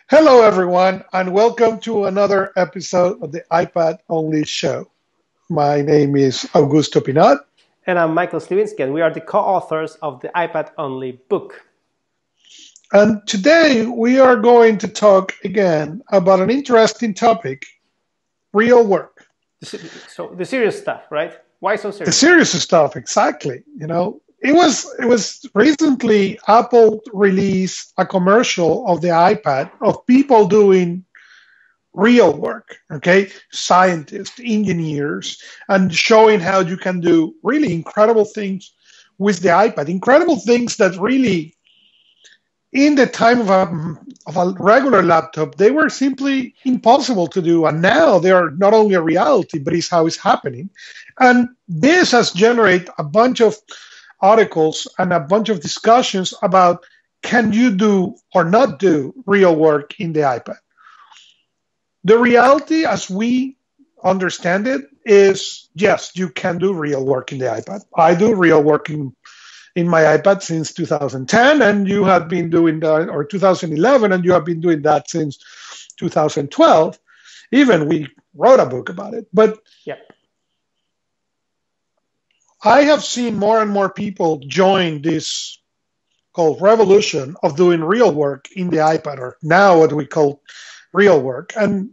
Hello, everyone, and welcome to another episode of the iPad Only Show. My name is Augusto Pinaud, And I'm Michael Sliwinski, and we are the co-authors of the iPad Only book. and today we are going to talk again about an interesting topic: real work. So the serious stuff, right? Why so The serious? serious stuff, exactly. It was recently Apple released a commercial of the iPad of people doing real work, okay? Scientists, engineers, and showing how you can do really incredible things with the iPad. Incredible things that really, in the time of a regular laptop, they were simply impossible to do. And now they are not only a reality, but it's how it's happening. And this has generated a bunch of articles and a bunch of discussions about can you do or not do real work in the iPad. The reality, as we understand it, is yes, you can do real work in the iPad. I do real work in my iPad since 2010, and you have been doing that, or 2011, and you have been doing that since 2012. Even we wrote a book about it. But Yeah. I have seen more and more people join this called revolution of doing real work in the iPad, or now what we call real work. And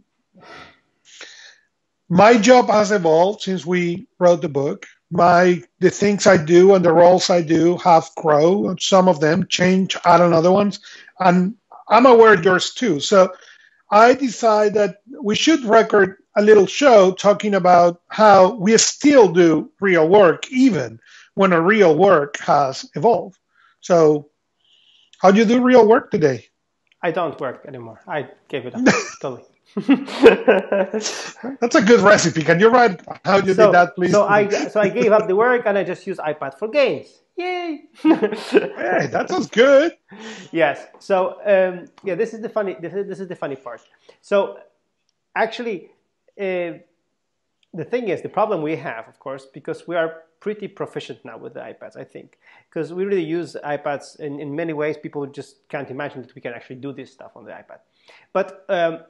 my job has evolved since we wrote the book. The things I do and the roles I do have grown. Some of them change, add on other ones, and I'm aware yours too. So I decided that we should record a little show talking about how we still do real work even when a real work has evolved. So how do you do real work today? I don't work anymore. I gave it up totally. That's a good recipe. Can you write how you did so that, please? so I gave up the work and I just use iPad for games. Yay! Hey, that sounds good. Yes. So yeah, this is the funny part. So actually, uh, the thing is, the problem we have, of course, because we are pretty proficient now with the iPads, I think, because we really use iPads in many ways. People just can't imagine that we can actually do this stuff on the iPad. But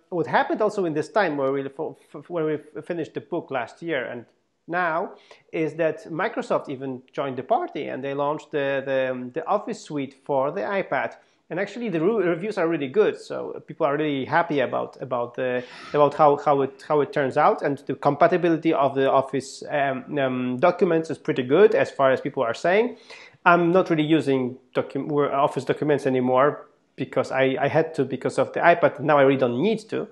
what happened also in this time where we finished the book last year and now is that Microsoft even joined the party and they launched the Office suite for the iPad. And actually, the reviews are really good. So people are really happy about how it turns out, and the compatibility of the Office documents is pretty good as far as people are saying. I'm not really using Office documents anymore because I had to because of the iPad. Now I really don't need to.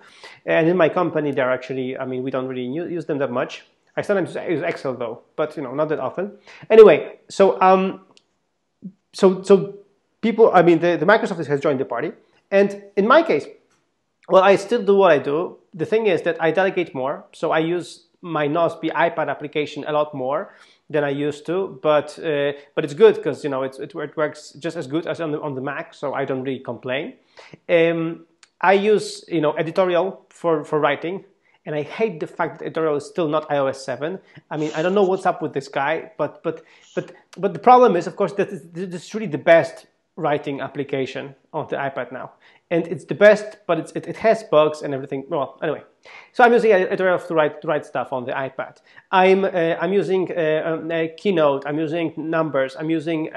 And in my company, they're actually, I mean, we don't really use them that much. I sometimes use Excel though, but not that often. Anyway, so people, I mean, the Microsoft has joined the party, and in my case, well, I still do what I do. The thing is that I delegate more, so I use my Nosby iPad application a lot more than I used to. But it's good because it works just as good as on the Mac, so I don't really complain. I use editorial for writing. And I hate the fact that editorial is still not iOS 7. I mean, I don't know what's up with this guy, but the problem is, of course, that this is really the best writing application on the iPad now. And it's the best, but it has bugs and everything. Well, anyway, so I'm using editorial to write stuff on the iPad. I'm using Keynote. I'm using Numbers. I'm using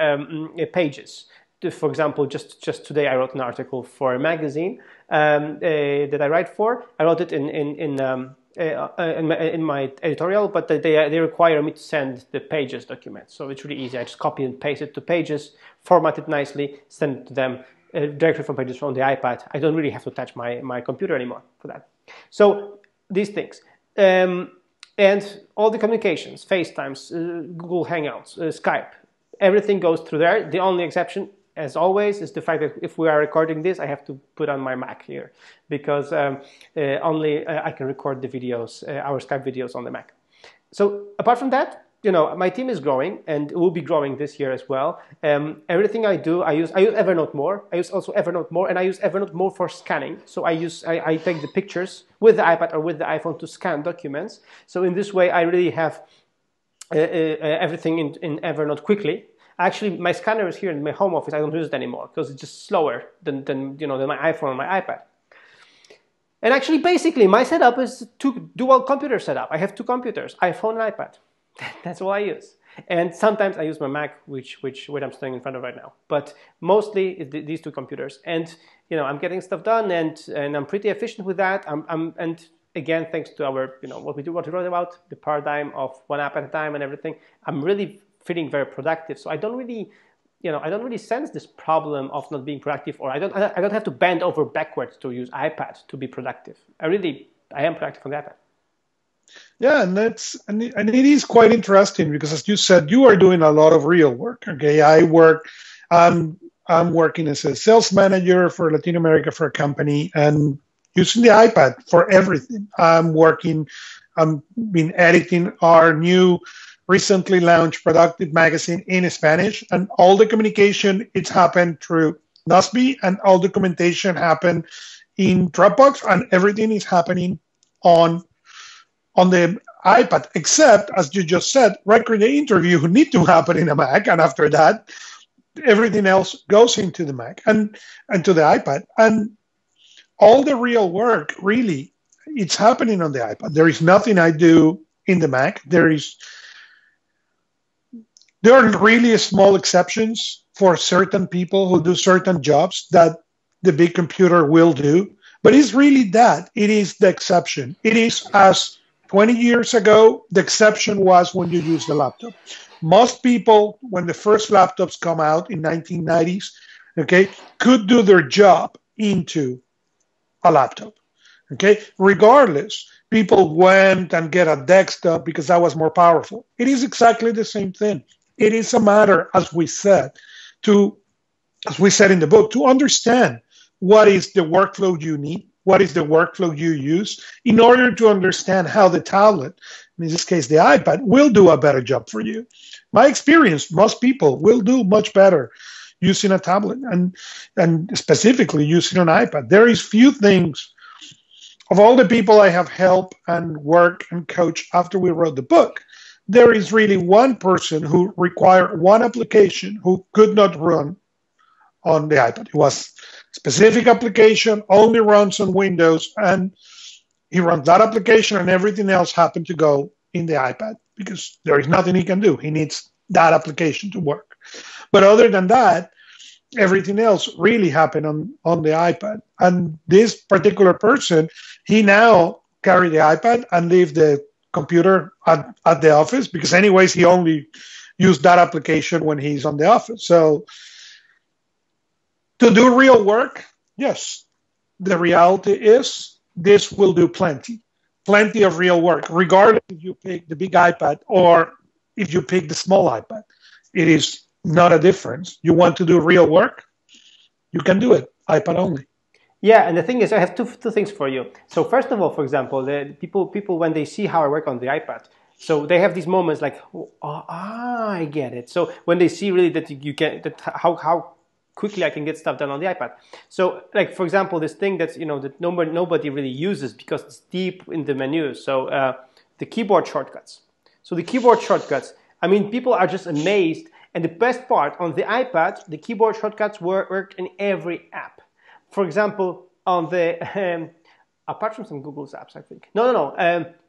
Pages. For example, just today I wrote an article for a magazine that I write for. I wrote it in my editorial, but they require me to send the Pages document. So it's really easy. I just copy and paste it to Pages, format it nicely, send it to them directly from Pages from the iPad. I don't really have to touch my computer anymore for that. So these things. And all the communications, FaceTimes, Google Hangouts, Skype, everything goes through there. The only exception, as always, is the fact that if we are recording this, I have to put on my Mac here because only I can record the videos, our Skype videos on the Mac. So apart from that, my team is growing and it will be growing this year as well. Everything I do, I use Evernote more. I use also Evernote more, and I use Evernote more for scanning. So I take the pictures with the iPad or with the iPhone to scan documents. So in this way, I really have everything in Evernote quickly. Actually, my scanner is here in my home office. I don't use it anymore because it's just slower than my iPhone or my iPad. And actually, basically, my setup is two dual computer setup. I have two computers, iPhone and iPad. That's all I use. And sometimes I use my Mac, which I'm standing in front of right now. But mostly these two computers. And I'm getting stuff done, and I'm pretty efficient with that. And again, thanks to our what we wrote about, the paradigm of one app at a time and everything. I'm really feeling very productive. So I don't really sense this problem of not being productive, or I don't have to bend over backwards to use iPad to be productive. I am productive on the iPad. Yeah, and it is quite interesting because, as you said, you are doing a lot of real work. Okay, I'm working as a sales manager for Latin America for a company and using the iPad for everything. I'm been editing our new recently launched productive magazine in Spanish, and all the communication it's happened through Nusby, and all documentation happened in Dropbox, and everything is happening on the iPad, except, as you just said, record the interview need to happen in a Mac, and after that, everything else goes into the Mac and to the iPad. And all the real work, really, it's happening on the iPad. There is nothing I do in the Mac. There are really small exceptions for certain people who do certain jobs that the big computer will do. But it's really that. It is the exception. It is, as 20 years ago, the exception was when you use the laptop. Most people, when the first laptops come out in 1990s, okay, could do their job into a laptop. Okay, regardless, people went and get a desktop because that was more powerful. It is exactly the same thing. It is a matter, as we said in the book, to understand what is the workflow you need, what is the workflow you use, in order to understand how the tablet, in this case the iPad, will do a better job for you. My experience, most people will do much better using a tablet and specifically using an iPad. There is few things, of all the people I have helped and worked and coached after we wrote the book, there is really one person who required one application who could not run on the iPad. It was a specific application, only runs on Windows, and he runs that application and everything else happened to go in the iPad because there is nothing he can do. He needs that application to work. But other than that, everything else really happened on the iPad. And this particular person, he now carry the iPad and leave the computer at the office because anyways, he only used that application when he's on the office. So to do real work, yes, the reality is this will do plenty of real work, regardless if you pick the big iPad or if you pick the small iPad. It is not a difference. You want to do real work, you can do it, iPad only. Yeah, and the thing is, I have two things for you. So first of all, for example, the people when they see how I work on the iPad, so they have these moments like, I get it. So when they see really that you can, that how quickly I can get stuff done on the iPad. So like, for example, this thing that's, that nobody really uses because it's deep in the menus. So the keyboard shortcuts. So the keyboard shortcuts, I mean, people are just amazed. And the best part, on the iPad, the keyboard shortcuts work in every app. For example, on the apart from some Google's apps, I think. No,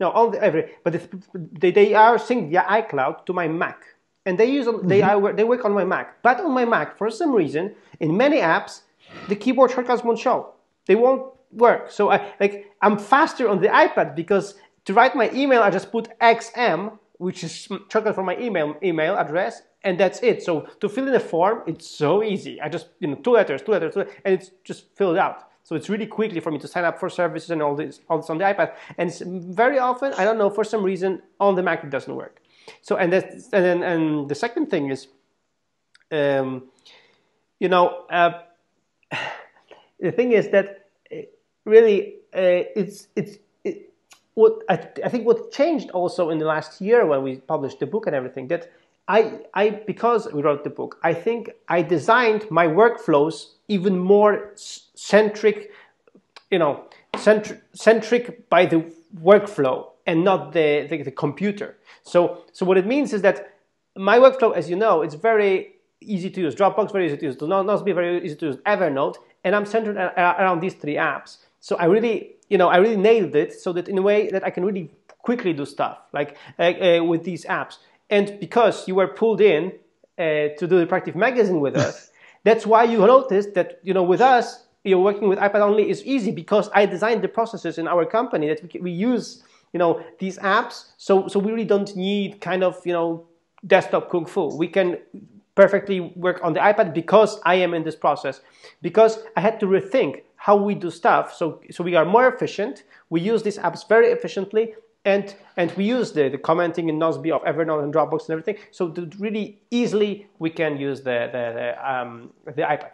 on the every. But they are synced via iCloud to my Mac, and they work on my Mac. But on my Mac, for some reason, in many apps, the keyboard shortcuts won't show. They won't work. So I'm faster on the iPad because to write my email, I just put XM, which is shortcut for my email address. And that's it. So to fill in a form, it's so easy. I just, two letters, and it's just filled out. So it's really quickly for me to sign up for services and all this on the iPad. And it's very often, I don't know, for some reason, on the Mac it doesn't work. So and the second thing is, the thing is that really what I think what changed also in the last year when we published the book and everything, that because we wrote the book, I think I designed my workflows even more centric by the workflow and not the computer. So what it means is that my workflow, as you know, it's very easy to use. Dropbox, very easy to use. Notesby, very easy to use. Evernote, and I'm centered around these three apps. So I really, I really nailed it, so that in a way that I can really quickly do stuff like with these apps. And because you were pulled in to do the Practive Magazine with us, that's why you noticed that, with us, working with iPad only is easy, because I designed the processes in our company that we use, these apps. So we really don't need kind of, desktop kung fu. We can perfectly work on the iPad because I am in this process, because I had to rethink how we do stuff. So we are more efficient. We use these apps very efficiently, and we use the commenting in Nozbe of Evernote and Dropbox and everything. So that really easily we can use the iPad.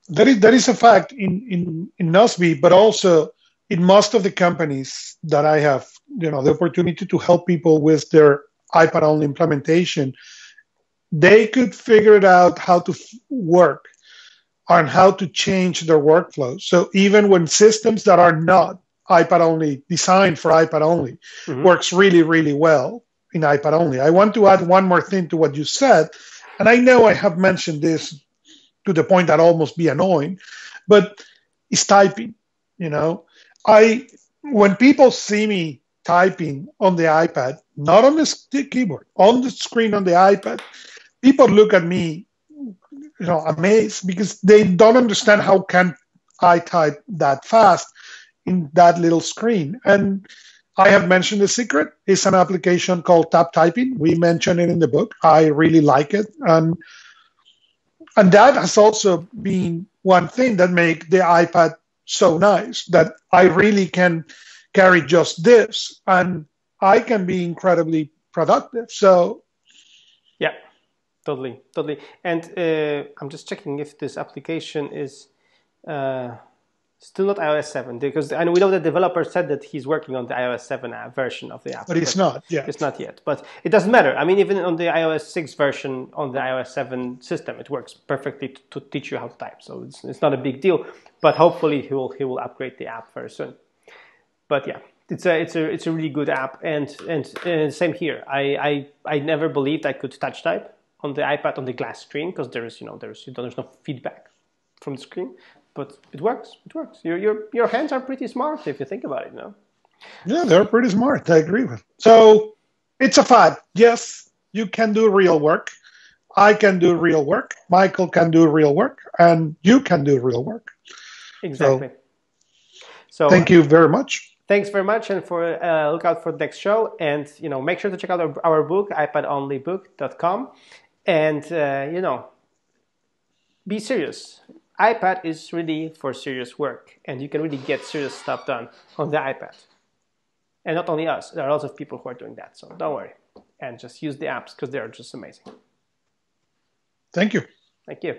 That is a fact in Nozbe, but also in most of the companies that I have, the opportunity to help people with their iPad only implementation. They could figure it out how to work on how to change their workflow. So even when systems that are not iPad only, designed for iPad only, works really, really well in iPad only. I want to add one more thing to what you said. And I know I have mentioned this to the point that almost be annoying, but it's typing. When people see me typing on the iPad, not on the keyboard, on the screen on the iPad, people look at me, amazed, because they don't understand how can I type that fast in that little screen. And I have mentioned the secret. It's an application called Tap Typing. We mentioned it in the book. I really like it. And that has also been one thing that make the iPad so nice, that I really can carry just this and I can be incredibly productive. So yeah, totally. And I'm just checking if this application is still not iOS 7, because we know the developer said that he's working on the iOS 7 version of the app. But it's not yet. It's not yet. But it doesn't matter. I mean, even on the iOS 6 version on the iOS 7 system, it works perfectly to teach you how to type. So it's not a big deal. But hopefully he will upgrade the app very soon. But yeah, it's a really good app. And same here. I never believed I could touch type on the iPad on the glass screen, because there's no feedback from the screen. But it works. It works. Your hands are pretty smart if you think about it, Yeah, they're pretty smart. I agree with. So it's a fact. Yes, you can do real work. I can do real work. Michael can do real work, and you can do real work. Exactly. So thank you very much. Thanks very much, and for look out for the next show. And make sure to check out our book, iPadOnlybook.com, and be serious. iPad is really for serious work, and you can really get serious stuff done on the iPad. And not only us, there are lots of people who are doing that, so don't worry. And just use the apps, because they are just amazing. Thank you. Thank you.